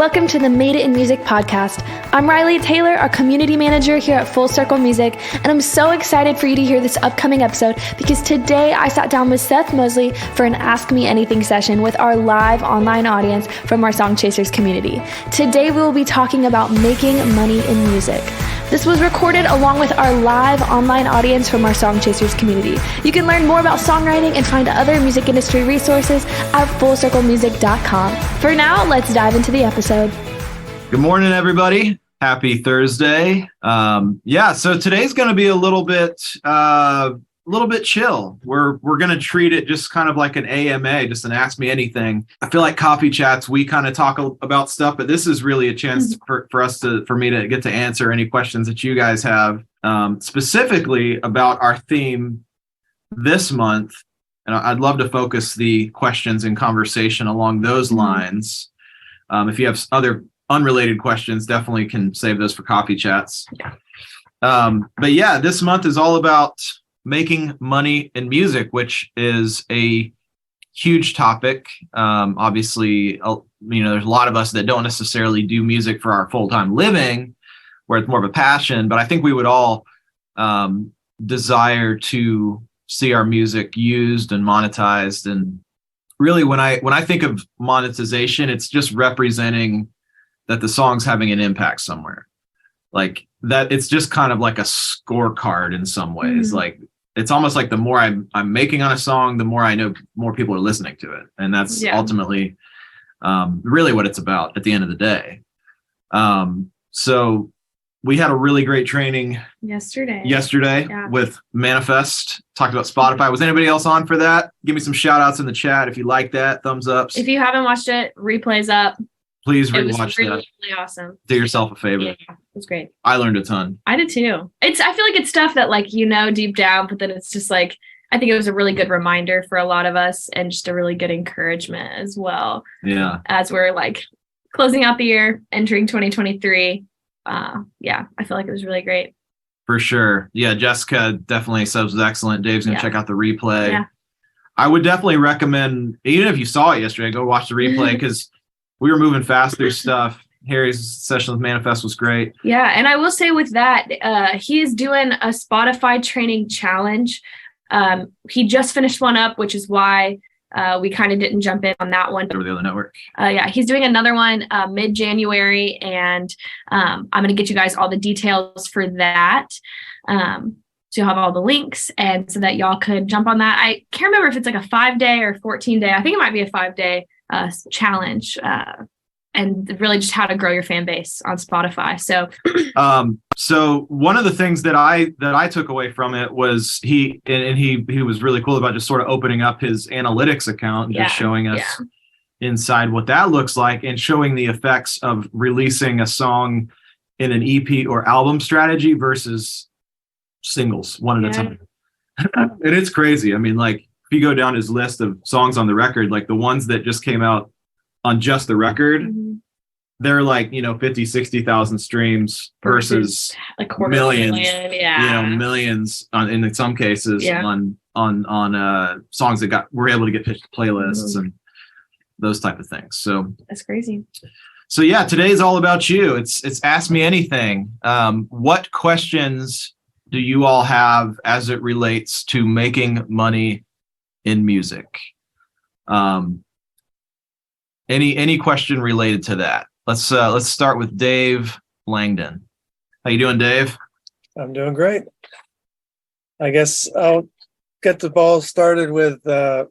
Welcome to the Made It in Music podcast. I'm Riley Taylor, our community manager here at Full Circle Music, and I'm so excited for you to hear this upcoming episode because today I sat down with Seth Mosley for an Ask Me Anything session with our live online audience from our Song Chasers community. Today we will be talking about making money in music. This was recorded along with our live online audience from our Song Chasers community. You can learn more about songwriting and find other music industry resources at fullcirclemusic.com. For now, let's dive into the episode. Good morning, everybody. Happy Thursday. So today's going to be a little bit chill. We're going to treat it just kind of like an AMA, just an Ask Me Anything. I feel like coffee chats, we kind of talk about stuff, but this is really a chance for me to get to answer any questions that you guys have, specifically about our theme this month. And I'd love to focus the questions and conversation along those lines. If you have other unrelated questions, definitely can save those for coffee chats. This month is all about making money in music, which is a huge topic. Obviously, there's a lot of us that don't necessarily do music for our full-time living, where it's more of a passion, but I think we would all desire to see our music used and monetized. And really, when I think of monetization, it's just representing that the song's having an impact somewhere. Like that, it's just kind of like a scorecard in some ways. Mm-hmm. Like it's almost like the more I'm making on a song, the more I know more people are listening to it. And that's ultimately really what it's about at the end of the day. So we had a really great training yesterday with Manifest, talked about Spotify. Was anybody else on for that? Give me some shout outs in the chat if you like that, thumbs ups. If you haven't watched it, replay's up. Please rewatch that. It was really awesome. Do yourself a favor. Yeah, it was great. I learned a ton. I did too. I feel like it's stuff that deep down, but then it's just like, I think it was a really good reminder for a lot of us and just a really good encouragement as well. Yeah. As we're closing out the year, entering 2023. I feel like it was really great. For sure. Yeah, Jessica definitely says it was excellent. Dave's going to check out the replay. Yeah. I would definitely recommend, even if you saw it yesterday, go watch the replay because we were moving fast through stuff. Harry's session with Manifest was great. Yeah, and I will say with that, he is doing a Spotify training challenge. He just finished one up, which is why we kind of didn't jump in on that one. Over the other network. He's doing another one mid-January, and I'm going to get you guys all the details for that. So you'll have all the links, and so that y'all could jump on that. I can't remember if it's like a 5-day or 14-day. I think it might be a 5-day challenge, and really just how to grow your fan base on Spotify. So one of the things that I took away from it was he was really cool about just sort of opening up his analytics account and just showing us inside what that looks like and showing the effects of releasing a song in an EP or album strategy versus singles one at a time. And it's crazy. I mean, if you go down his list of songs on the record, the ones that just came out on just the record, they're 50, 60,000 streams versus millions, millions in some cases on songs that were able to get pitched to playlists and those type of things. So that's crazy. So today's all about you. It's Ask Me Anything. What questions do you all have as it relates to making money in music? Any question related to that? Let's start with Dave Langdon. How you doing, Dave? I'm doing great. I guess I'll get the ball started with so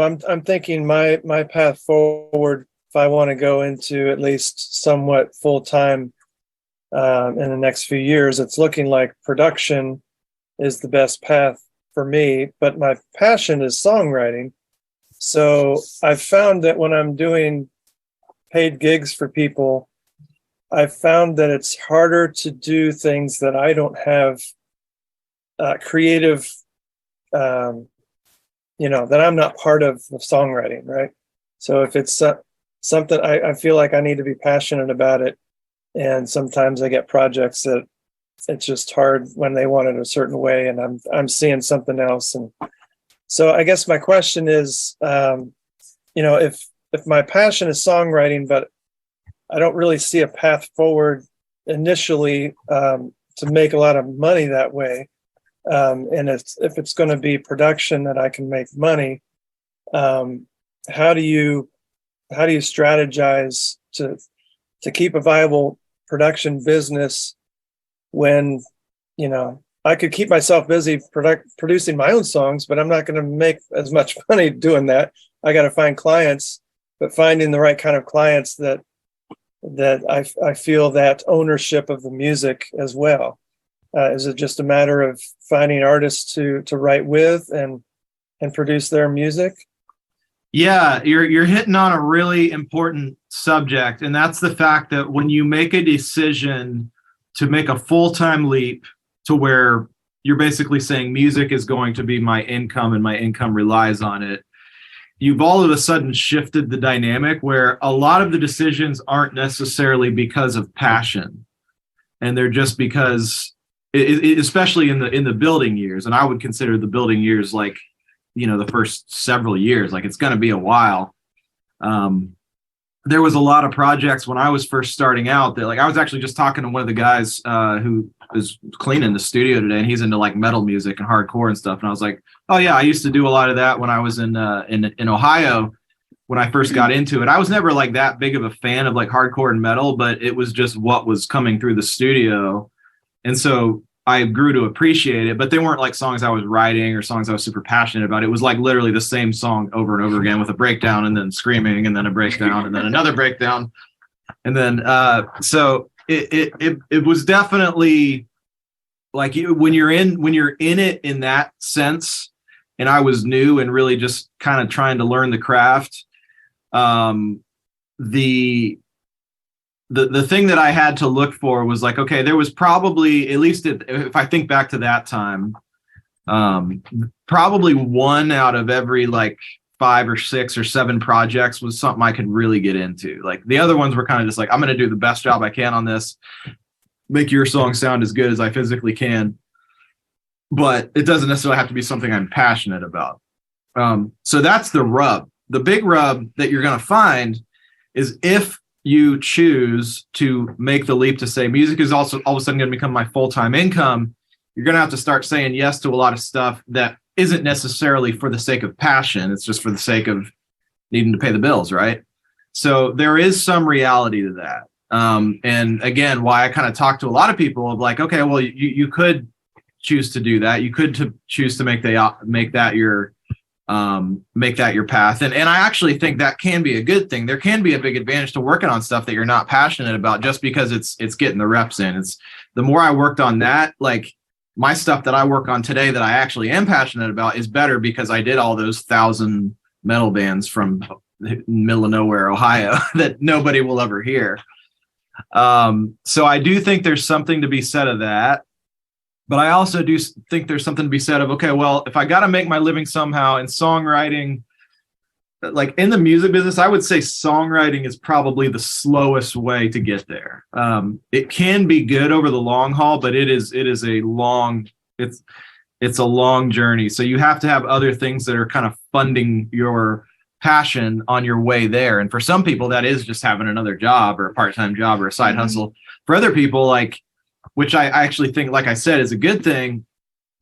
I'm thinking my path forward, if I want to go into at least somewhat full-time in the next few years, it's looking like production is the best path for me, but my passion is songwriting. So I've found that when I'm doing paid gigs for people, I've found that it's harder to do things that I don't have creative, that I'm not part of the songwriting, right? So if it's something I feel like I need to be passionate about it, and sometimes I get projects that it's just hard when they want it a certain way, and I'm seeing something else. And so I guess my question is, if if my passion is songwriting, but I don't really see a path forward initially to make a lot of money that way. And if it's going to be production that I can make money, how do you strategize to keep a viable production business when, I could keep myself busy producing my own songs, but I'm not going to make as much money doing that. I got to find clients, but finding the right kind of clients that I feel that ownership of the music as well. Is it just a matter of finding artists to write with and produce their music? Yeah, you're hitting on a really important subject, and that's the fact that when you make a decision to make a full-time leap to where you're basically saying music is going to be my income and my income relies on it, you've all of a sudden shifted the dynamic where a lot of the decisions aren't necessarily because of passion, and they're just because especially in the building years, and I would consider the building years like, the first several years, like it's going to be a while. There was a lot of projects when I was first starting out that, like, I was actually just talking to one of the guys who is cleaning the studio today, and he's into like metal music and hardcore and stuff. And I was like, oh yeah, I used to do a lot of that when I was in Ohio when I first got into it. I was never like that big of a fan of like hardcore and metal, but it was just what was coming through the studio. And so I grew to appreciate it, but they weren't like songs I was writing or songs I was super passionate about. It was like literally the same song over and over again with a breakdown and then screaming and then a breakdown and then another breakdown. And then, so it was definitely like when you're in it in that sense, and I was new and really just kind of trying to learn the craft. The thing that I had to look for was like, okay, there was probably, at least if I think back to that time, probably one out of every like 5 or 6 or 7 projects was something I could really get into. Like the other ones were kind of just like, I'm going to do the best job I can on this, make your song sound as good as I physically can. But it doesn't necessarily have to be something I'm passionate about. So that's the rub. The big rub that you're going to find is if you choose to make the leap to say music is also all of a sudden going to become my full-time income, you're going to have to start saying yes to a lot of stuff that isn't necessarily for the sake of passion. It's just for the sake of needing to pay the bills, right? So there is some reality to that. And again, why I kind of talk to a lot of people of like, okay, well, you could choose to do that. You could choose to make that your path. And I actually think that can be a good thing. There can be a big advantage to working on stuff that you're not passionate about just because it's getting the reps in. It's the more I worked on that, like my stuff that I work on today that I actually am passionate about is better because I did all those 1,000 metal bands from the middle of nowhere, Ohio that nobody will ever hear. So I do think there's something to be said of that. But I also do think there's something to be said of, okay, well, if I got to make my living somehow in songwriting, like in the music business, I would say songwriting is probably the slowest way to get there. It can be good over the long haul, but it's a long journey. So you have to have other things that are kind of funding your passion on your way there. And for some people, that is just having another job or a part-time job or a side hustle. For other people, like, which I actually think, like I said, is a good thing,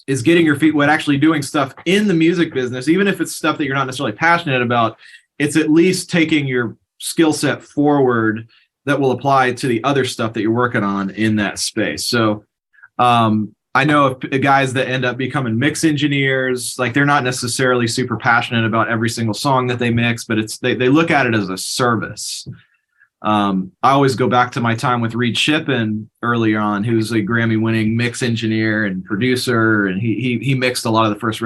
is getting your feet wet, actually doing stuff in the music business, even if it's stuff that you're not necessarily passionate about. It's at least taking your skill set forward that will apply to the other stuff that you're working on in that space. So I know of guys that end up becoming mix engineers, like they're not necessarily super passionate about every single song that they mix, but they look at it as a service. I always go back to my time with Reed Shippen early on, who's a Grammy-winning mix engineer and producer, and he mixed a lot of the first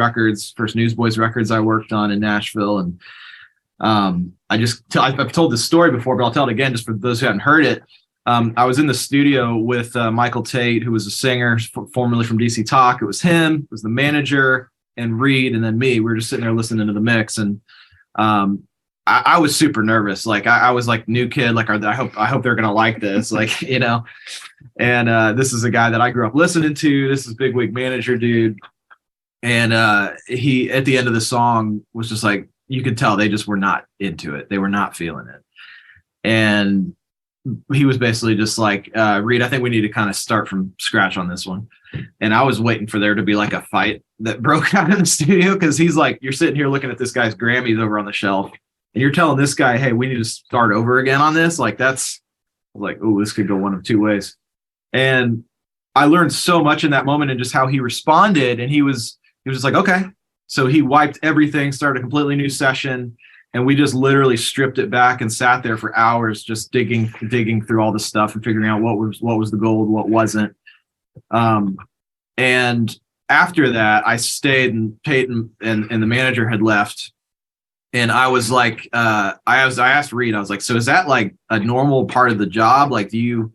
Newsboys records I worked on in Nashville. And I've told this story before, but I'll tell it again just for those who haven't heard it. I was in the studio with Michael Tate, who was a singer formerly from DC Talk. It was him, it was the manager, and Reed, and then me. We were just sitting there listening to the mix, and I was super nervous. Like I was like new kid. Like I hope they're gonna like this. Like And this is a guy that I grew up listening to. This is bigwig manager dude. And he at the end of the song was just like, you could tell they just were not into it. They were not feeling it. And he was basically just like, Reed, I think we need to kind of start from scratch on this one. And I was waiting for there to be like a fight that broke out in the studio, because he's like, you're sitting here looking at this guy's Grammys over on the shelf, and you're telling this guy, hey, we need to start over again on this. Like, that's like, oh, this could go one of two ways. And I learned so much in that moment, and just how he responded. And he was just like, okay. So he wiped everything, started a completely new session. And we just literally stripped it back and sat there for hours, just digging through all the stuff and figuring out what was the gold, what wasn't. And after that, I stayed, and Peyton and the manager had left. And I was like, I asked Reed, I was like, so is that like a normal part of the job? Like, do you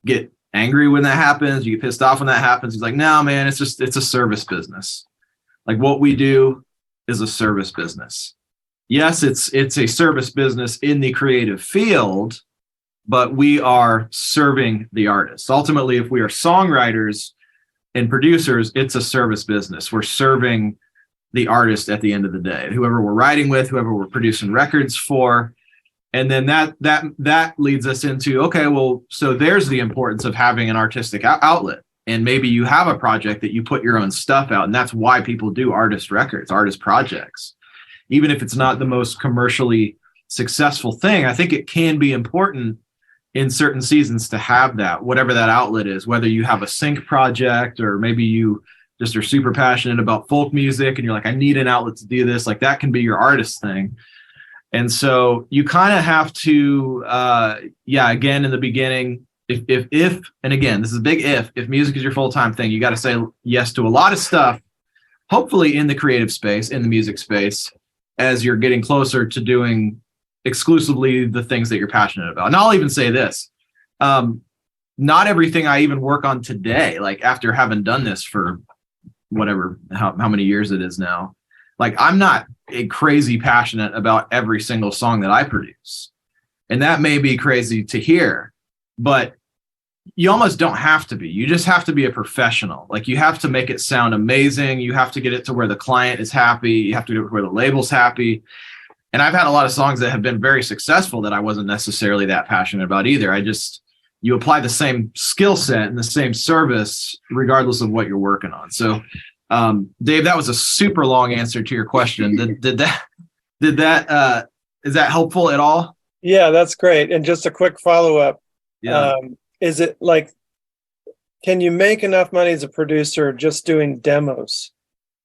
get angry when that happens? Do you get pissed off when that happens? He's like, no, man, it's a service business. Like, what we do is a service business. Yes, it's a service business in the creative field, but we are serving the artists. Ultimately, if we are songwriters and producers, it's a service business. We're serving the artist at the end of the day, whoever we're writing with, whoever we're producing records for. And then that leads us into, okay, well, so there's the importance of having an artistic outlet. And maybe you have a project that you put your own stuff out, and that's why people do artist records, artist projects. Even if it's not the most commercially successful thing, I think it can be important in certain seasons to have that, whatever that outlet is, whether you have a sync project, or maybe you just are super passionate about folk music and you're like, I need an outlet to do this. Like, that can be your artist thing. And so you kind of have to, again, in the beginning, if, and again, this is a big if music is your full-time thing, you got to say yes to a lot of stuff, hopefully in the creative space, in the music space, as you're getting closer to doing exclusively the things that you're passionate about. And I'll even say this, not everything I even work on today, like after having done this for whatever, how many years it is now, like, I'm not a crazy passionate about every single song that I produce. And that may be crazy to hear, but you almost don't have to be. You just have to be a professional. Like, you have to make it sound amazing. You have to get it to where the client is happy. You have to get it where the label's happy. And I've had a lot of songs that have been very successful that I wasn't necessarily that passionate about either. You apply the same skill set and the same service regardless of what you're working on. So, Dave, that was a super long answer to your question. Is that helpful at all? Yeah, that's great. And just a quick follow-up. Yeah. Is it like, can you make enough money as a producer just doing demos?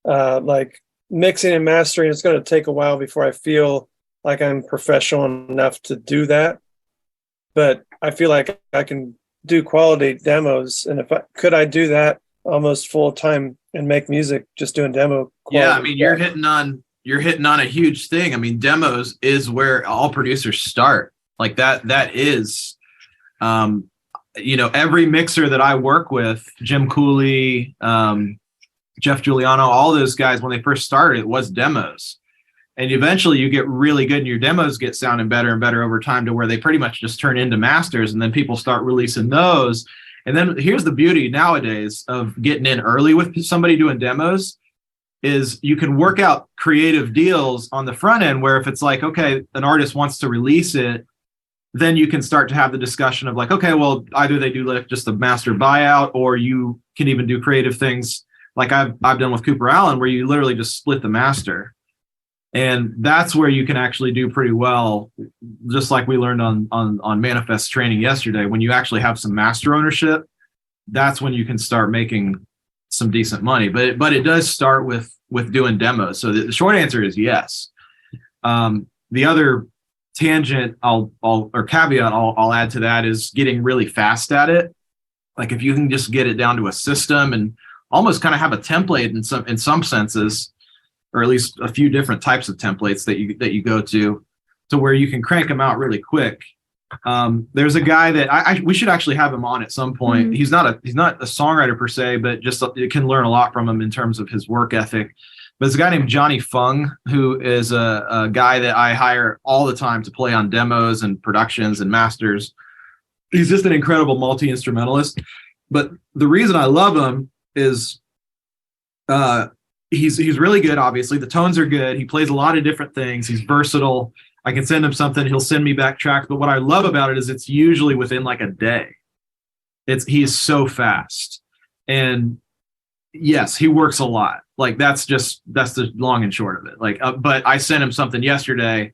Like, mixing and mastering, it's going to take a while before I feel like I'm professional enough to do that. But I feel like I can do quality demos. And could I do that almost full time and make music just doing demo quality? Yeah, I mean, you're hitting on a huge thing. I mean, demos is where all producers start. Like, that is, every mixer that I work with, Jim Cooley, Jeff Giuliano, all those guys, when they first started, it was demos. And eventually you get really good and your demos get sounding better and better over time to where they pretty much just turn into masters, and then people start releasing those. And then here's the beauty nowadays of getting in early with somebody doing demos is you can work out creative deals on the front end where if it's like, okay, an artist wants to release it, then you can start to have the discussion of like, okay, well, either they do like just a master buyout, or you can even do creative things like I've done with Cooper Allen, where you literally just split the master. And that's where you can actually do pretty well, just like we learned on Manifest training yesterday. When you actually have some master ownership, that's when you can start making some decent money. But it does start with doing demos. So the short answer is yes. The other tangent or caveat I'll add to that is getting really fast at it. Like, if you can just get it down to a system and almost kind of have a template in some senses, or at least a few different types of templates that you go to where you can crank them out really quick. There's a guy that we should actually have him on at some point. Mm-hmm. He's not a songwriter per se, but just you can learn a lot from him in terms of his work ethic. But there's a guy named Johnny Fung, who is a guy that I hire all the time to play on demos and productions and masters. He's just an incredible multi-instrumentalist. But the reason I love him is he's really good. Obviously, the tones are good. He plays a lot of different things. He's versatile. I can send him something. He'll send me back tracks. But what I love about it is it's usually within like a day. He is so fast. And yes, he works a lot. Like that's the long and short of it. Like, but I sent him something yesterday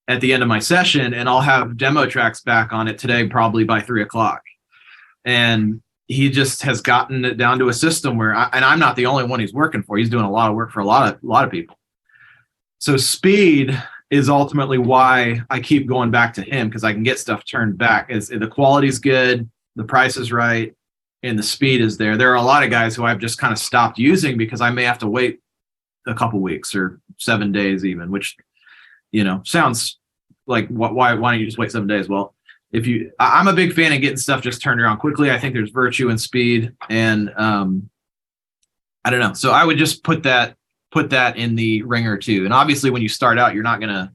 at the end of my session, and I'll have demo tracks back on it today, probably by 3:00. And he just has gotten it down to a system where, and I'm not the only one he's working for. He's doing a lot of work for a lot of people. So speed is ultimately why I keep going back to him, because I can get stuff turned back. The quality's good, the price is right, and the speed is there. There are a lot of guys who I've just kind of stopped using because I may have to wait a couple weeks or 7 days even, which, sounds like, why don't you just wait 7 days? Well, I'm a big fan of getting stuff just turned around quickly. I think there's virtue in speed, and I don't know. So I would just put that in the ringer too. And obviously when you start out, you're not going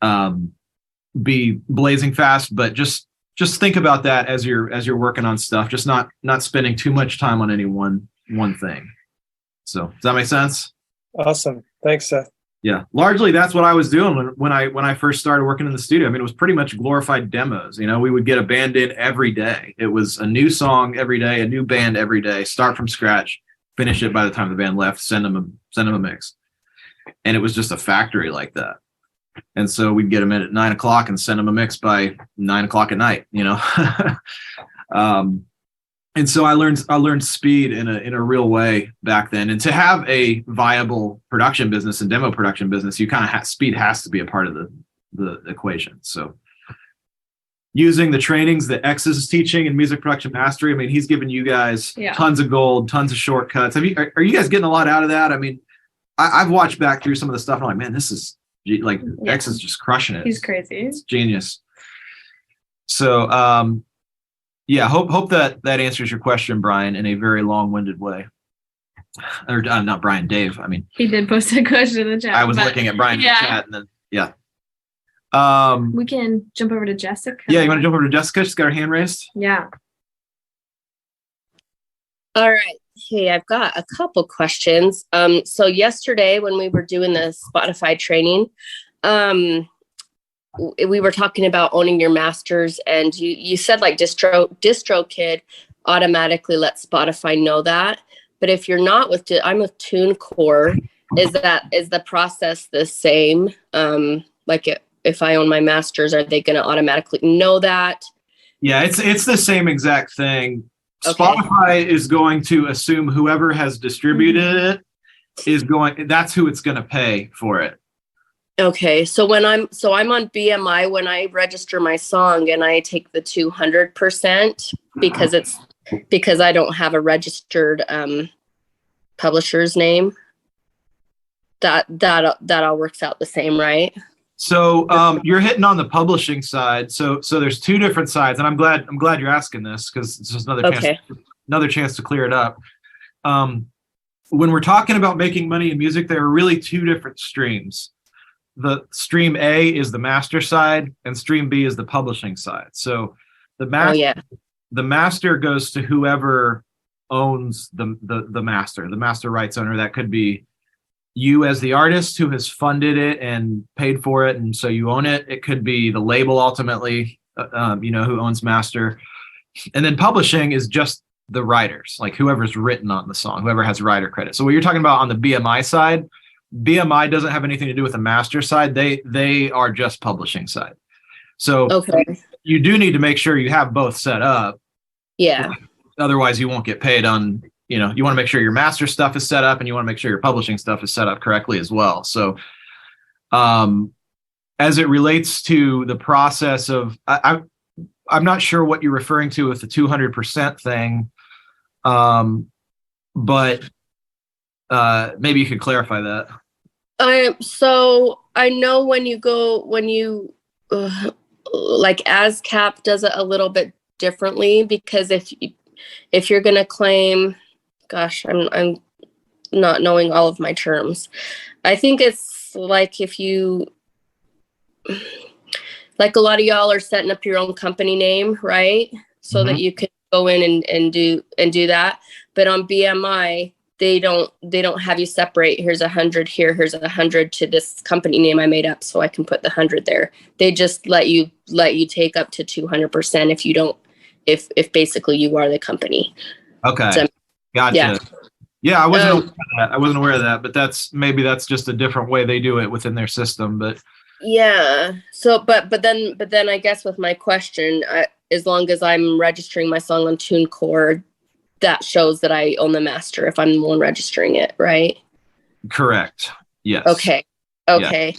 to be blazing fast, but just think about that as you're working on stuff, just not spending too much time on any one thing. So does that make sense? Awesome. Thanks, Seth. Yeah. Largely that's what I was doing when I first started working in the studio. I mean, it was pretty much glorified demos. We would get a band in every day. It was a new song every day, a new band every day, start from scratch, finish it by the time the band left, send them a mix. And it was just a factory like that. And so we'd get them in at 9:00 and send them a mix by 9:00 at night, and so I learned speed in a real way back then. And to have a viable production business and demo production business, you kind of speed has to be a part of the equation. So using the trainings that X is teaching in music production mastery, I mean, he's giving you guys tons of gold, tons of shortcuts. Are you guys getting a lot out of that? I mean, I've watched back through some of the stuff and I'm like, man, this is like X is just crushing it. He's crazy. It's genius. So, hope that answers your question, Brian, in a very long-winded way. Or not Brian, Dave. I mean, he did post a question in the chat. I was looking at Brian's chat, and then we can jump over to Jessica. Yeah, you want to jump over to Jessica? She's got her hand raised. Yeah. All right. Hey, I've got a couple questions. So yesterday when we were doing the Spotify training, we were talking about owning your masters, and you said like DistroKid automatically lets Spotify know that. But if you're not I'm with TuneCore, is the process the same? If I own my masters, are they going to automatically know that? Yeah, it's the same exact thing. Okay. Spotify is going to assume whoever has distributed it that's who it's going to pay for it. Okay. So I'm on BMI when I register my song, and I take the 200% because I don't have a registered publisher's name. That all works out the same, right? So you're hitting on the publishing side. So there's two different sides, and I'm glad you're asking this, because it's just another chance to clear it up. When we're talking about making money in music, there are really two different streams. The stream A is the master side, and stream B is the publishing side. So the master goes to whoever owns the master rights owner. That could be you as the artist who has funded it and paid for it, and so you own it. It could be the label ultimately, who owns master. And then publishing is just the writers, like whoever's written on the song, whoever has writer credit. So what you're talking about on the BMI side, BMI doesn't have anything to do with the master side. They are just publishing side. So you do need to make sure you have both set up. Yeah. Otherwise you won't get paid on, you want to make sure your master stuff is set up, and you want to make sure your publishing stuff is set up correctly as well. So as it relates to the process of, I'm not sure what you're referring to with the 200% thing. But maybe you could clarify that. So I know when you like ASCAP does it a little bit differently, because if you're going to claim, gosh, I'm not knowing all of my terms. I think it's like if you, like a lot of y'all are setting up your own company name, right? So that you can go in and do that. But on BMI, they don't have you separate, here's 100 here, here's 100 to this company name I made up so I can put the 100 there. They just let you take up to 200% if you don't, if basically you are the company. Okay. So, Gotcha. Yeah, I wasn't aware of that. I wasn't aware of that, but that's just a different way they do it within their system. But yeah. So, but then I guess with my question, as long as I'm registering my song on TuneCore, that shows that I own the master if I'm the one registering it, right? Correct. Yes. Okay. Yeah.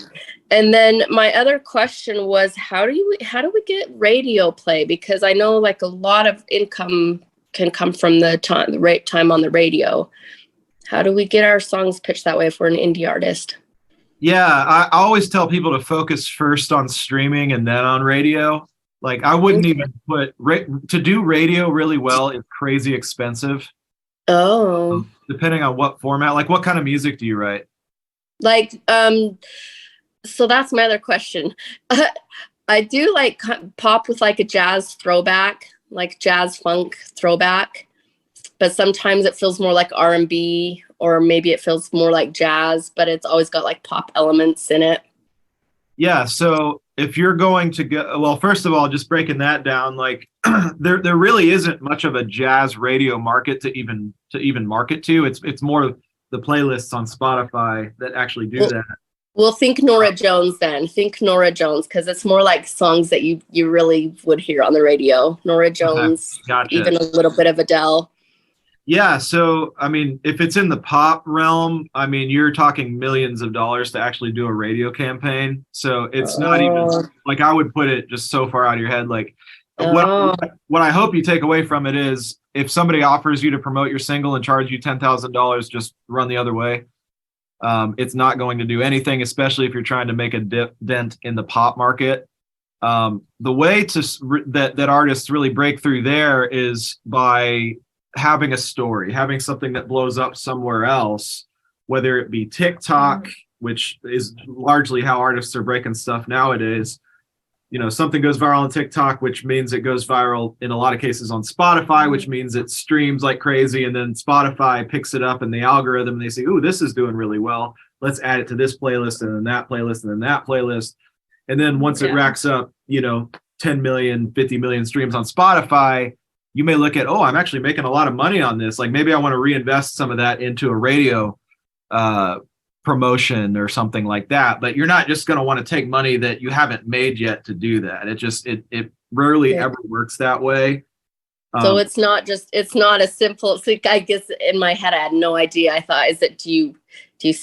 And then my other question was, how do we get radio play? Because I know like a lot of income can come from the time on the radio. How do we get our songs pitched that way if we're an indie artist? Yeah, I always tell people to focus first on streaming and then on radio. Like I wouldn't even to do radio really well is crazy expensive. Oh. Depending on what format, like what kind of music do you write? Like, so that's my other question. I do like pop with like a jazz throwback, like jazz funk throwback, but sometimes it feels more like R&B, or maybe it feels more like jazz, but it's always got like pop elements in it. Yeah. So if you're going to go, well, first of all, just breaking that down, like there really isn't much of a jazz radio market to even market to. It's more the playlists on Spotify that actually do that. Well, think Norah Jones then. Think Norah Jones, because it's more like songs that you really would hear on the radio. Norah Jones, Gotcha. Even a little bit of Adele. Yeah, so I mean, if it's in the pop realm, I mean, you're talking millions of dollars to actually do a radio campaign. So it's not even like I would put it just so far out of your head. Like what I hope you take away from it is if somebody offers you to promote your single and charge you $10,000, just run the other way. It's not going to do anything, especially if you're trying to make a dent in the pop market. The way that artists really break through there is by having a story, having something that blows up somewhere else, whether it be TikTok, which is largely how artists are breaking stuff nowadays. You know, something goes viral on TikTok, which means it goes viral in a lot of cases on Spotify, which means it streams like crazy. And then Spotify picks it up in the algorithm and they say, ooh, this is doing really well. Let's add it to this playlist and then that playlist and then that playlist. And then once it racks up, 10 million, 50 million streams on Spotify, you may look at, oh, I'm actually making a lot of money on this. Like maybe I want to reinvest some of that into a radio promotion or something like that. But you're not just going to want to take money that you haven't made yet to do that. It rarely ever works that way. So it's not a simple, I guess in my head, I had no idea. I thought,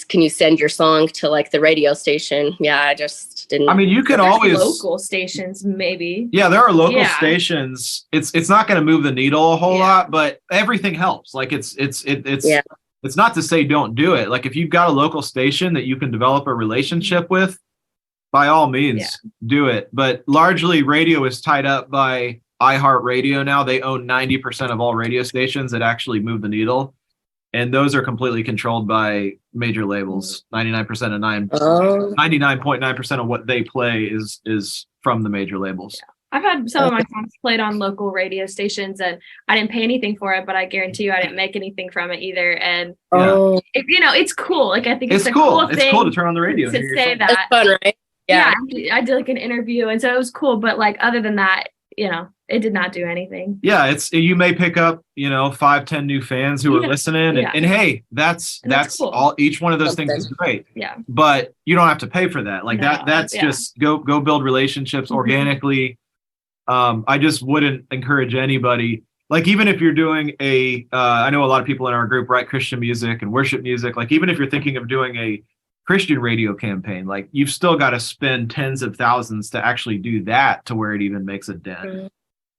can you send your song to like the radio station? Yeah, I just didn't. I mean, you could always local stations, maybe. Yeah, there are local stations. It's not going to move the needle a whole lot, but everything helps. Like it's not to say don't do it. Like if you've got a local station that you can develop a relationship with, by all means, do it. But largely radio is tied up by iHeartRadio now. They own 90% of all radio stations that actually move the needle. And those are completely controlled by major labels. 99.9% of what they play is from the major labels. Yeah. I've had some of my songs played on local radio stations and I didn't pay anything for it, but I guarantee you I didn't make anything from it either. And it's cool. Like I think it's a cool thing. It's cool to turn on the radio to say that. It's fun, right? Yeah. I did like an interview and so it was cool. But like other than that, it did not do anything. Yeah, you may pick up, 5-10 new fans who are listening, and hey, that's cool. All. Each one of those things is great. Yeah, but you don't have to pay for that. Like that's just go build relationships organically. I just wouldn't encourage anybody. Like even if you're doing I know a lot of people in our group write Christian music and worship music. Like even if you're thinking of doing a Christian radio campaign, like you've still got to spend tens of thousands to actually do that to where it even makes a dent. Mm-hmm.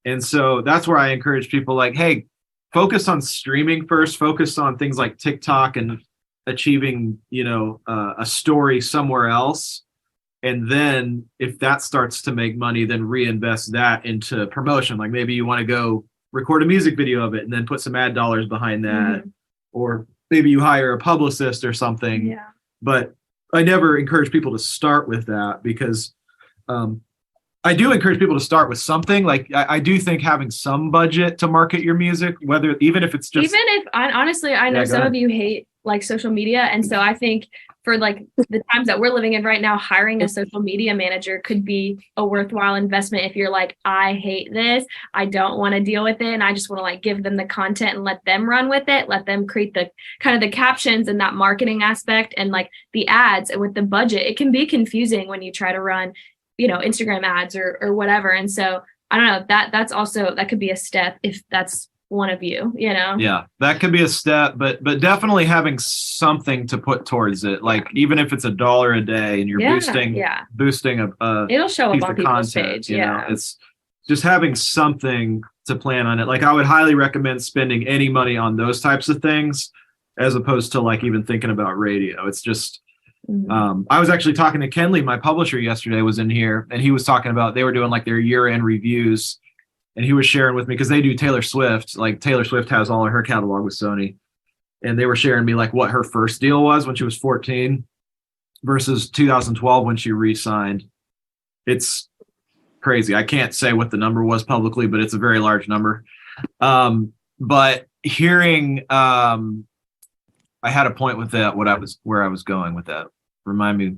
And so that's where I encourage people like, hey, focus on streaming first, focus on things like TikTok and achieving, a story somewhere else. And then if that starts to make money, then reinvest that into promotion. Like maybe you want to go record a music video of it and then put some ad dollars behind that. Mm-hmm. Or maybe you hire a publicist or something. Yeah. But I never encourage people to start with that because I do encourage people to start with something. Like I do think having some budget to market your music, whether even if it's just even if honestly, I know some of you hate like social media, and so I think for like the times that we're living in right now, hiring a social media manager could be a worthwhile investment if you're like, I hate this, I don't want to deal with it, and I just want to like give them the content and let them run with it, let them create the kind of the captions and that marketing aspect and like the ads. And with the budget, it can be confusing when you try to run, Instagram ads or whatever. And so I don't know, that's also, that could be a step if that's one of you. Yeah, that could be a step, but definitely having something to put towards it, like even if it's $1 a day and you're boosting a it'll show piece up on of people's content, page. It's just having something to plan on it. Like I would highly recommend spending any money on those types of things as opposed to like even thinking about radio. It's just I was actually talking to Kenley, my publisher, yesterday, was in here, and he was talking about they were doing like their year-end reviews. And he was sharing with me, because they do Taylor Swift. Like Taylor Swift has all of her catalog with Sony. And they were sharing me like what her first deal was when she was 14 versus 2012 when she re-signed. It's crazy. I can't say what the number was publicly, but it's a very large number. But hearing, I had a point with that, where I was going with that. Remind me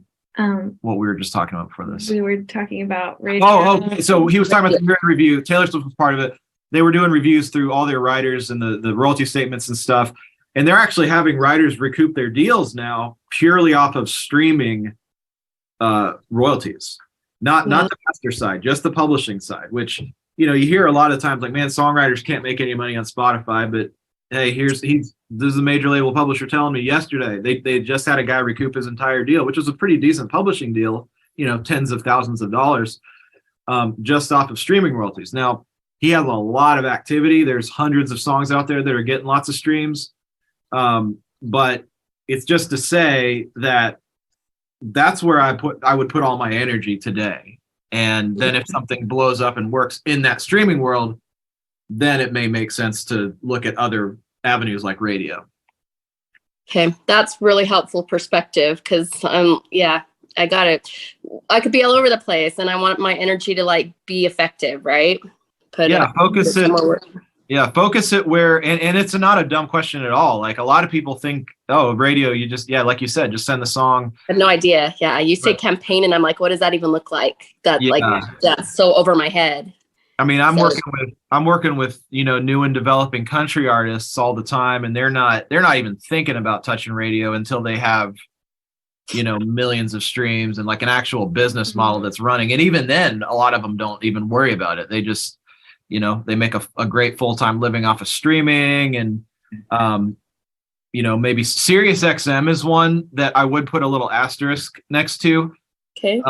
what we were just talking about before this. We were talking about radio. Okay. So he was talking about the year-end review. Taylor Swift was part of it. They were doing reviews through all their writers and the royalty statements and stuff. And they're actually having writers recoup their deals now purely off of streaming royalties. Not the master side, just the publishing side, which, you hear a lot of times like, man, songwriters can't make any money on Spotify, but hey, this is a major label publisher telling me yesterday they just had a guy recoup his entire deal, which was a pretty decent publishing deal, tens of thousands of dollars, just off of streaming royalties. Now, he has a lot of activity. There's hundreds of songs out there that are getting lots of streams. But it's just to say that's where I would put all my energy today. And then if something blows up and works in that streaming world, then it may make sense to look at other avenues like radio. Okay, that's really helpful perspective, because I got it. I could be all over the place, and I want my energy to like be effective, right? Focus it where, and it's not a dumb question at all. Like a lot of people think, oh, radio, you just, like you said, just send the song. I have no idea. Yeah, you say campaign, and I'm like, what does that even look like? That's so over my head. I mean, I'm working with new and developing country artists all the time, and they're not even thinking about touching radio until they have millions of streams and like an actual business model that's running. And even then, a lot of them don't even worry about it. They just they make a great full-time living off of streaming. And maybe Sirius XM is one that I would put a little asterisk next to. Okay.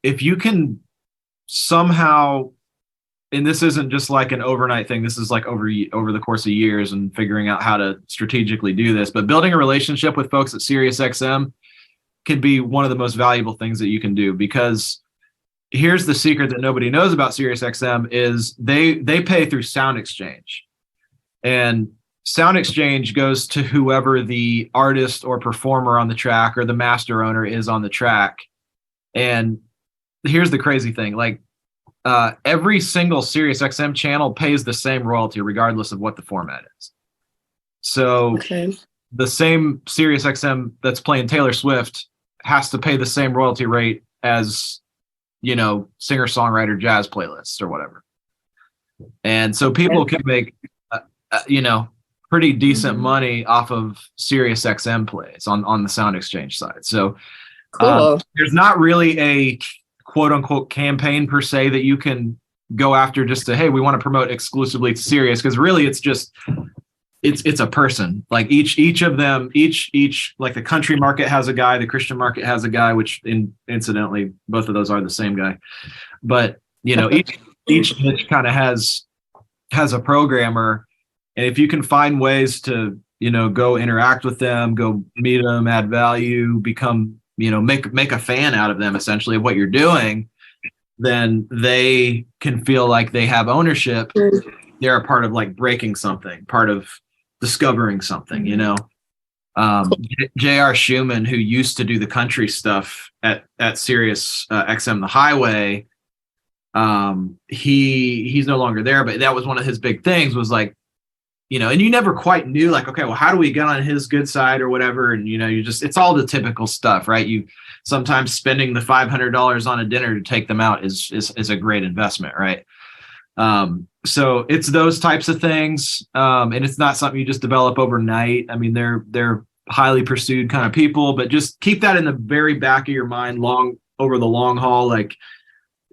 If you can somehow, and this isn't just like an overnight thing, this is like over the course of years and figuring out how to strategically do this, but building a relationship with folks at SiriusXM could be one of the most valuable things that you can do, because here's the secret that nobody knows about SiriusXM is they pay through Sound Exchange, and Sound Exchange goes to whoever the artist or performer on the track or the master owner is on the track. And here's the crazy thing, like every single SiriusXM channel pays the same royalty regardless of what the format is. So the same SiriusXM that's playing Taylor Swift has to pay the same royalty rate as singer-songwriter jazz playlists or whatever. And so people can make pretty decent money off of SiriusXM plays on the Sound Exchange side. So there's not really a quote unquote campaign per se that you can go after just to, hey, we want to promote exclusively to Sirius, because really it's just it's a person. Like each of them, each like the country market has a guy, the Christian market has a guy, which incidentally both of those are the same guy. But each niche kind of has a programmer, and if you can find ways to go interact with them, go meet them, add value, become make a fan out of them, essentially, of what you're doing, then they can feel like they have ownership. They're a part of like breaking something, part of discovering something, J.R. Schumann, who used to do the country stuff at Sirius XM The Highway, He's no longer there, but that was one of his big things was like, and you never quite knew like, okay, well, how do we get on his good side or whatever? And, it's all the typical stuff, right? You sometimes spending the $500 on a dinner to take them out is a great investment, right? So it's those types of things. And it's not something you just develop overnight. I mean, they're highly pursued kind of people, but just keep that in the very back of your mind over the long haul. Like,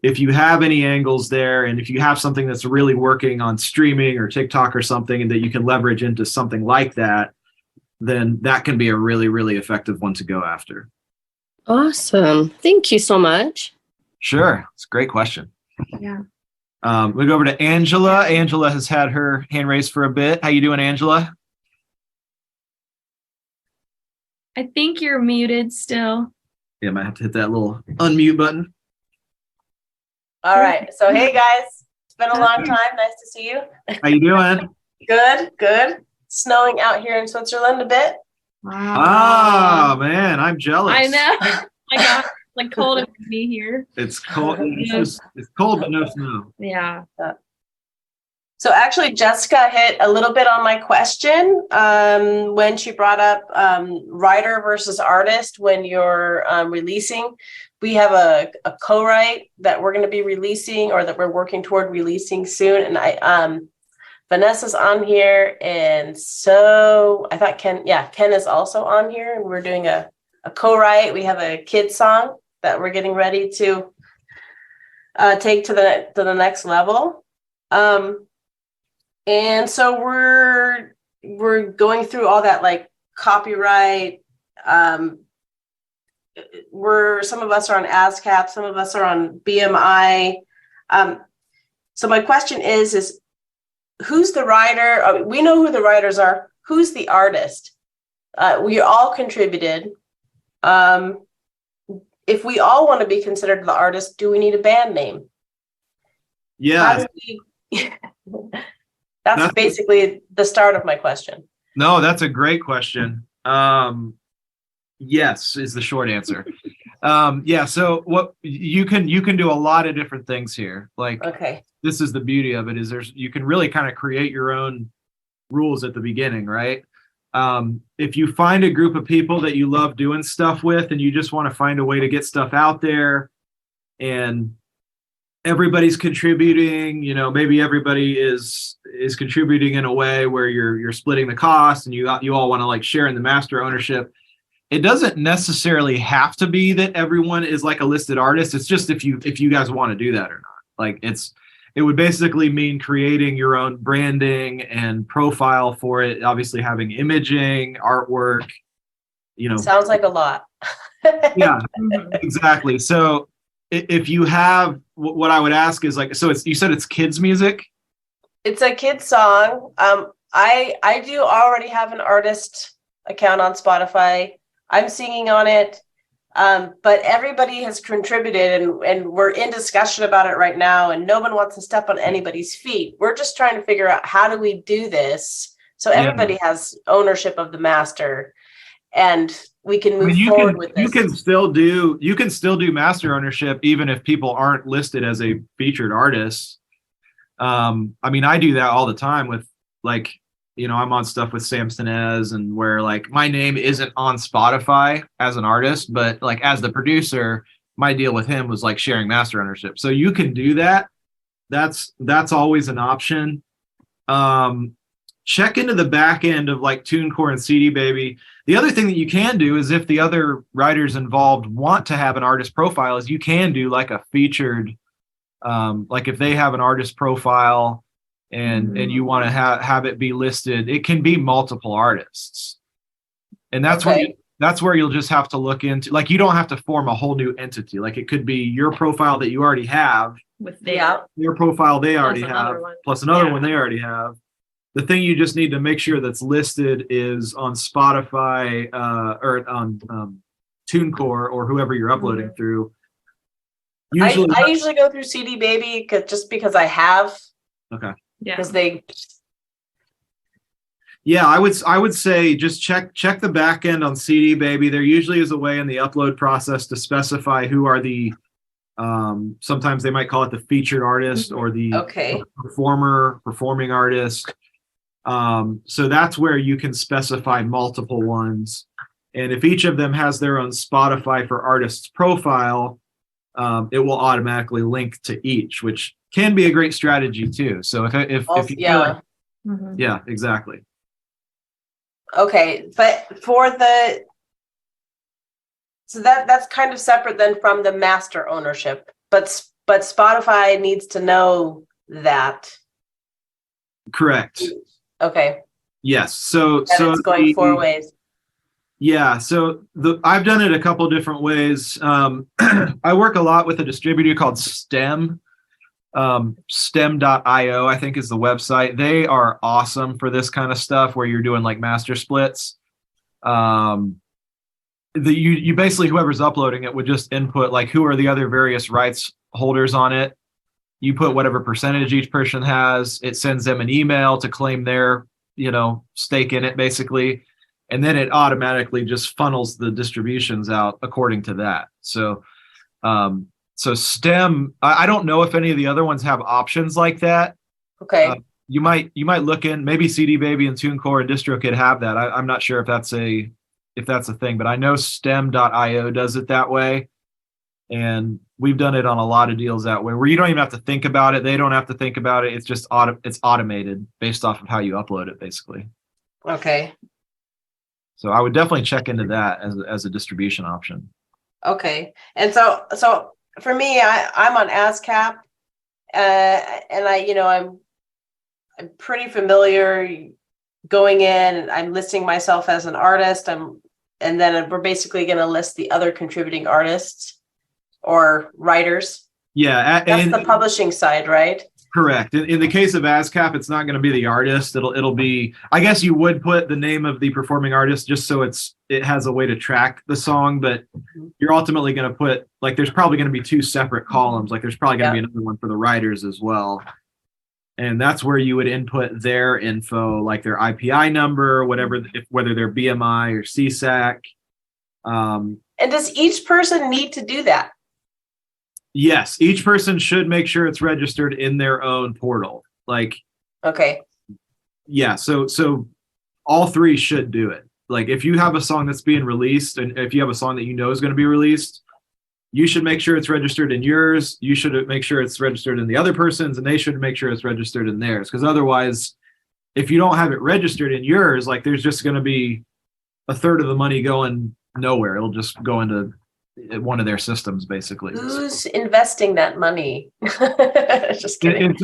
if you have any angles there, and if you have something that's really working on streaming or TikTok or something, and that you can leverage into something like that, then that can be a really, really effective one to go after. Awesome. Thank you so much. Sure. It's a great question. Yeah. We go over to Angela. Angela has had her hand raised for a bit. How you doing, Angela? I think you're muted still. Yeah, I might have to hit that little unmute button. All right. So, hey guys, it's been a long time. Nice to see you. How you doing? Good. Snowing out here in Switzerland a bit. Wow. Oh, man, I'm jealous. I know. I got like cold and me here. It's cold. It's cold, but no snow. Yeah. So actually, Jessica hit a little bit on my question when she brought up writer versus artist when you're releasing. We have a co-write that we're going to be releasing, or that we're working toward releasing soon. And Vanessa's on here, and so I thought Ken is also on here, and we're doing a co-write. We have a kid song that we're getting ready to take to the next level. And so we're going through all that, like copyright. Some of us are on ASCAP, some of us are on BMI. So my question is who's the writer? We know who the writers are. Who's the artist? We all contributed. If we all want to be considered the artist, do we need a band name? Yeah. That's basically the start of my question. No, that's a great question. Yes, is the short answer. Yeah. So what you can do a lot of different things here. Like, okay, this is the beauty of it, is you can really kind of create your own rules at the beginning, right? If you find a group of people that you love doing stuff with, and you just want to find a way to get stuff out there, and everybody's contributing, maybe everybody is contributing in a way where you're splitting the cost, and you all want to like share in the master ownership. It doesn't necessarily have to be that everyone is like a listed artist. It's just if you guys want to do that or not. Like, it would basically mean creating your own branding and profile for it. Obviously having imaging, artwork, Sounds like a lot. Yeah, exactly. So if you have, what I would ask is like, so you said it's kids music? It's a kid's song. I do already have an artist account on Spotify. I'm singing on it. But everybody has contributed, and we're in discussion about it right now, and no one wants to step on anybody's feet. We're just trying to figure out, how do we do this so everybody has ownership of the master, and we can move forward with this. You can still do master ownership even if people aren't listed as a featured artist. I mean, I do that all the time with, like, I'm on stuff with Sam Sinez, and where like my name isn't on Spotify as an artist, but like as the producer, my deal with him was like sharing master ownership. So you can do that. That's always an option. Check into the back end of like TuneCore and CD Baby. The other thing that you can do is, if the other writers involved want to have an artist profile, is you can do like a featured, like if they have an artist profile and you want to have it be listed, it can be multiple artists. And that's where you'll just have to look into, like, you don't have to form a whole new entity. Like, it could be your profile that you already have with their profile they already have, plus another one they already have. The thing you just need to make sure that's listed is on Spotify or on TuneCore or whoever you're uploading through. I usually go through CD Baby because I have. Okay. Yeah. Because they. Yeah, I would say just check the back end on CD Baby. There usually is a way in the upload process to specify who are the Sometimes they might call it the featured artist or the performing artist. So that's where you can specify multiple ones. And if each of them has their own Spotify for Artists profile, it will automatically link to each, which can be a great strategy too. So if you feel like, yeah, exactly. Okay, but so that's kind of separate then from the master ownership, but Spotify needs to know that. Correct. Okay. Yes. So it's going 4 ways. Yeah. So I've done it a couple different ways. I work a lot with a distributor called Stem. Stem.io, I think, is the website. They are awesome for this kind of stuff where you're doing like master splits. You basically, whoever's uploading it would just input like who are the other various rights holders on it. You put whatever percentage each person has. It sends them an email to claim their, stake in it basically. And then it automatically just funnels the distributions out according to that. So Stem, I don't know if any of the other ones have options like that. Okay. You might look in, maybe CD Baby and TuneCore and DistroKid have that. I'm not sure if that's a thing, but I know Stem.io does it that way. And we've done it on a lot of deals that way where you don't even have to think about it. They don't have to think about it. It's just it's automated based off of how you upload it basically. Okay. So I would definitely check into that as a distribution option. Okay. And so for me, I'm on ASCAP, and I'm pretty familiar going in, and I'm listing myself as an artist. And then we're basically going to list the other contributing artists or writers. Yeah. That's the publishing side, right? Correct. In the case of ASCAP, it's not going to be the artist. It'll be, I guess you would put the name of the performing artist just so it has a way to track the song, but you're ultimately going to put, like, there's probably going to be 2 separate columns. Like there's probably going to be another one for the writers as well. And that's where you would input their info, like their IPI number, whatever, whether they're BMI or CSAC. And does each person need to do that? Yes, each person should make sure it's registered in their own portal. Like, okay. Yeah, so all 3 should do it. Like if you have a song that's being released and if you have a song that is going to be released, you should make sure it's registered in yours. You should make sure it's registered in the other person's, and they should make sure it's registered in theirs. Because otherwise, if you don't have it registered in yours, like there's just going to be a third of the money going nowhere. It'll just go into one of their systems, basically. Who's investing that money? Just kidding.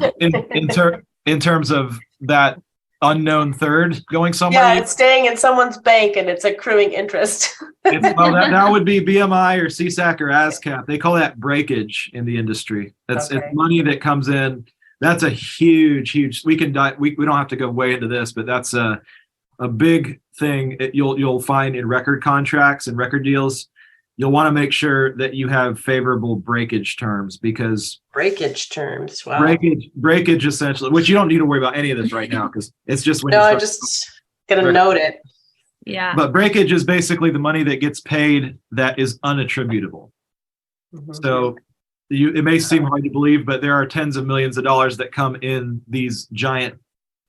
In terms of that unknown third going somewhere. Yeah, it's staying in someone's bank and it's accruing interest. That would be BMI or CSAC or ASCAP. They call that breakage in the industry. It's money that comes in. That's a huge. We don't have to go way into this, but that's a big thing. You'll find in record contracts and record deals. You'll want to make sure that you have favorable breakage terms, because breakage terms. Wow. Breakage essentially, which you don't need to worry about any of this right now because it's just when I'm just gonna note it. Yeah. But breakage is basically the money that gets paid that is unattributable. Mm-hmm. So it may seem hard to believe, but there are tens of millions of dollars that come in these giant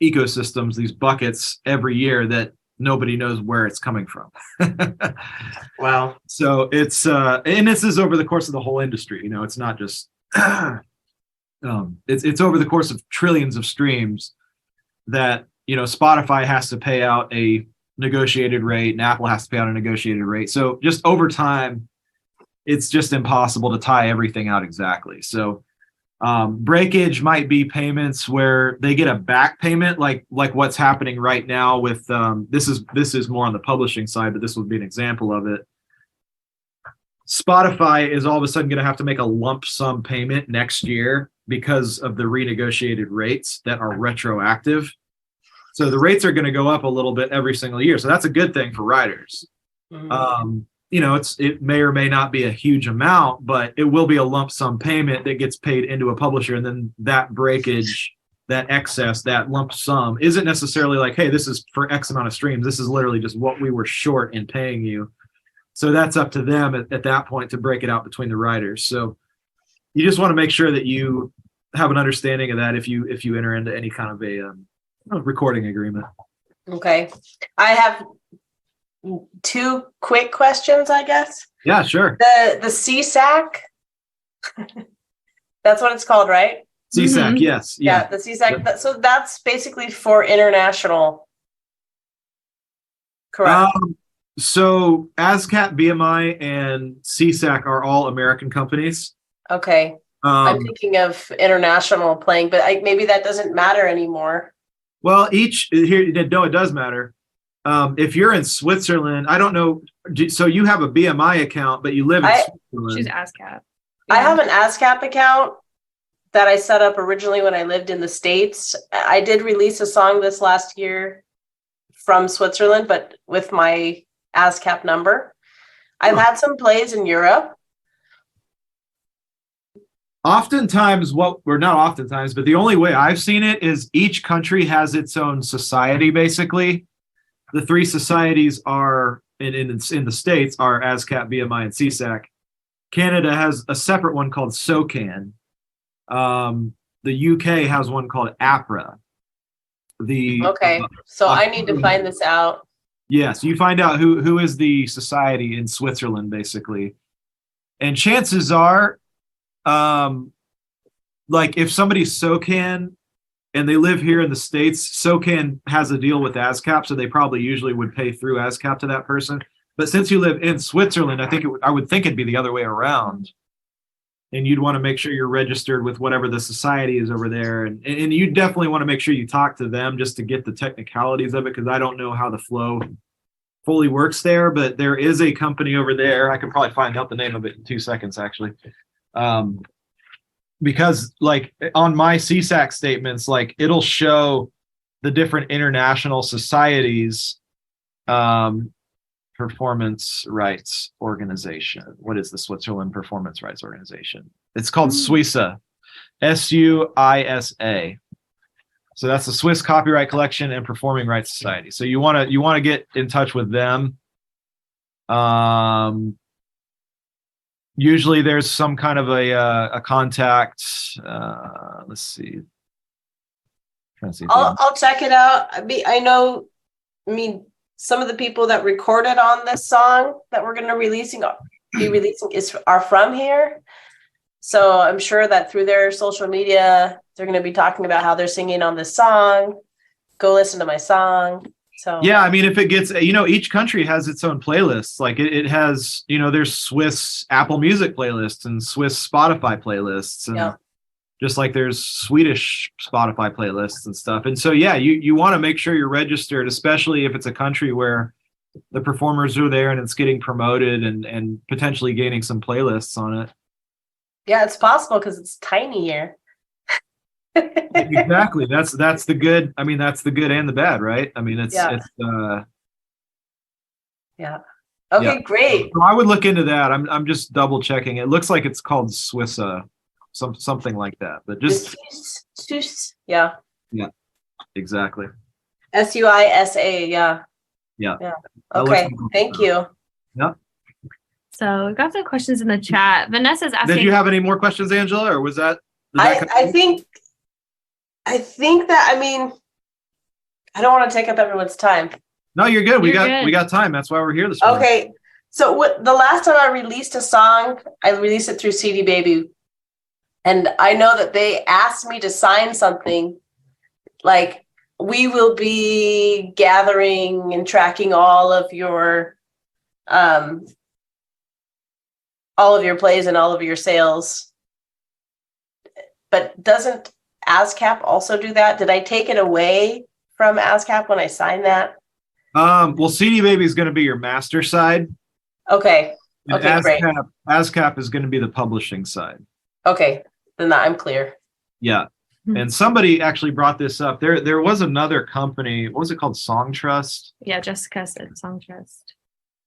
ecosystems, these buckets every year that nobody knows where it's coming from. Wow. So it's and this is over the course of the whole industry. It's not just it's over the course of trillions of streams that Spotify has to pay out a negotiated rate and Apple has to pay out a negotiated rate. So just over time, it's just impossible to tie everything out exactly. So breakage might be payments where they get a back payment, like what's happening right now with this is more on the publishing side, but this would be an example of it. Spotify is all of a sudden going to have to make a lump sum payment next year because of the renegotiated rates that are retroactive. So the rates are going to go up a little bit every single year. So that's a good thing for writers. Mm-hmm. It may or may not be a huge amount, but it will be a lump sum payment that gets paid into a publisher. And then that breakage, that excess, that lump sum isn't necessarily like, hey, this is for X amount of streams. This is literally just what we were short in paying you. So that's up to them at that point to break it out between the writers. So you just want to make sure that you have an understanding of that if you enter into any kind of a recording agreement. Okay. I have 2 quick questions, I guess. Yeah, sure. The CSAC, that's what it's called, right? CSAC, yes. Yeah, the CSAC. Yep. So that's basically for international, correct? So ASCAP, BMI, and CSAC are all American companies. Okay. I'm thinking of international playing, but maybe that doesn't matter anymore. Well, no, it does matter. If you're in Switzerland, I don't know. So you have a BMI account, but you live in Switzerland. She's ASCAP. I have an ASCAP account that I set up originally when I lived in the States. I did release a song this last year from Switzerland, but with my ASCAP number. I've had some plays in Europe. Oftentimes, but the only way I've seen it is each country has its own society, basically. The 3 societies are, in the States, are ASCAP, BMI, and CSAC. Canada has a separate one called SOCAN. The UK has one called APRA. So I need to find this out. Yes, you find out who is the society in Switzerland, basically. And chances are, like if somebody's SOCAN and they live here in the States, SOCAN has a deal with ASCAP, so they probably usually would pay through ASCAP to that person. But since you live in Switzerland, I would think it'd be the other way around. And you'd want to make sure you're registered with whatever the society is over there. And you definitely want to make sure you talk to them just to get the technicalities of it, because I don't know how the flow fully works there, but there is a company over there. I can probably find out the name of it in 2 seconds, actually. Because like on my CSAC statements, like it'll show the different international societies, Performance Rights Organization. What is the Switzerland Performance Rights Organization? It's called SUISA, SUISA. So that's the Swiss Copyright Collection and Performing Rights Society. So you want to get in touch with them. Usually there's some kind of a contact. Let's see. I'll check it out. I mean, some of the people that recorded on this song that we're going to be releasing are from here. So I'm sure that through their social media, they're going to be talking about how they're singing on this song. Go listen to my song. So yeah, I mean, if it gets, each country has its own playlists. Like it has, there's Swiss Apple Music playlists and Swiss Spotify playlists, and just like there's Swedish Spotify playlists and stuff. And so, yeah, you want to make sure you're registered, especially if it's a country where the performers are there and it's getting promoted and potentially gaining some playlists on it. Yeah, it's possible because it's tiny here. Exactly. That's the good. I mean, that's the good and the bad, right? I mean, yeah. Okay, great. So I would look into that. I'm just double checking. It looks like it's called Swissa, something like that. But just yeah, exactly. SUISA. Yeah. Okay, thank you. Yeah. So we got some questions in the chat. Vanessa's asking. Did you have any more questions, Angela, or was that? I think that, I mean, I don't want to take up everyone's time. No, you're good. We got time. That's why we're here this morning. Okay. So the last time I released a song, I released it through CD Baby. And I know that they asked me to sign something like, we will be gathering and tracking all of your plays and all of your sales. But doesn't ASCAP also do that? Did I take it away from ASCAP when I signed that? Well, CD Baby is going to be your master side. Okay. And Okay, great. ASCAP is going to be the publishing side. Okay, then I'm clear. Yeah. And somebody actually brought this up. There was another company. What was it called? Song Trust? Yeah, Jessica said Song Trust.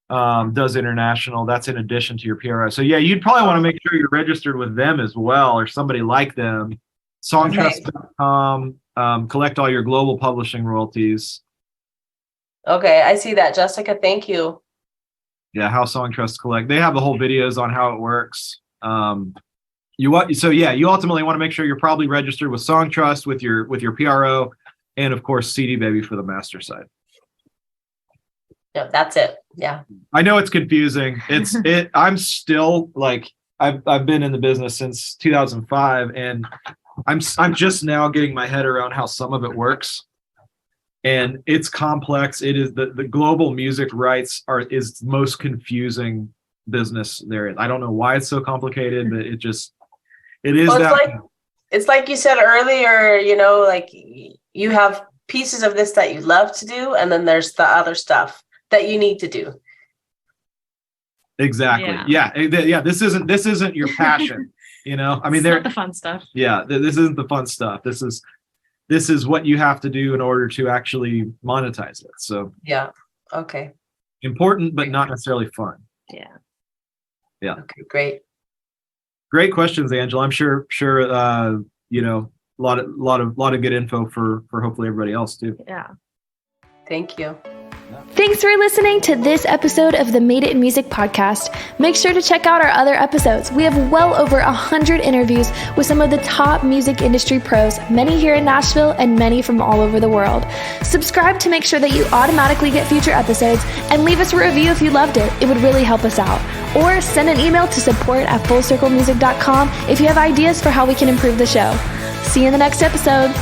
Does international. That's in addition to your PRI. So yeah, you'd probably want to make sure you're registered with them as well, or somebody like them. Songtrust.com. Collect all your global publishing royalties. Okay, I see that, Jessica. Thank you. Yeah, how Songtrust collect. They have the whole videos on how it works. You ultimately want to make sure you're probably registered with Song Trust, with your PRO, and of course CD Baby for the master side. Yeah, that's it. Yeah. I know it's confusing. I'm still like, I've been in the business since 2005, and I'm just now getting my head around how some of it works. And it's complex. It is the global music rights is the most confusing business there is. I don't know why it's so complicated, but it is. Well, it's like you said earlier, like you have pieces of this that you love to do, and then there's the other stuff that you need to do. Exactly. Yeah. This isn't your passion. I mean, not the fun stuff. Yeah. This isn't the fun stuff. This is what you have to do in order to actually monetize it. So yeah. Okay. Important, but not necessarily fun. Yeah. Yeah. Okay. Great questions, Angela. I'm sure. A lot of good info for hopefully everybody else too. Yeah. Thank you. Thanks for listening to this episode of the Made It in Music podcast. Make sure to check out our other episodes. We have well over 100 interviews with some of the top music industry pros, many here in Nashville and many from all over the world. Subscribe to make sure that you automatically get future episodes, and leave us a review if you loved it. It would really help us out. Or send an email to support@fullcirclemusic.com if you have ideas for how we can improve the show. See you in the next episode.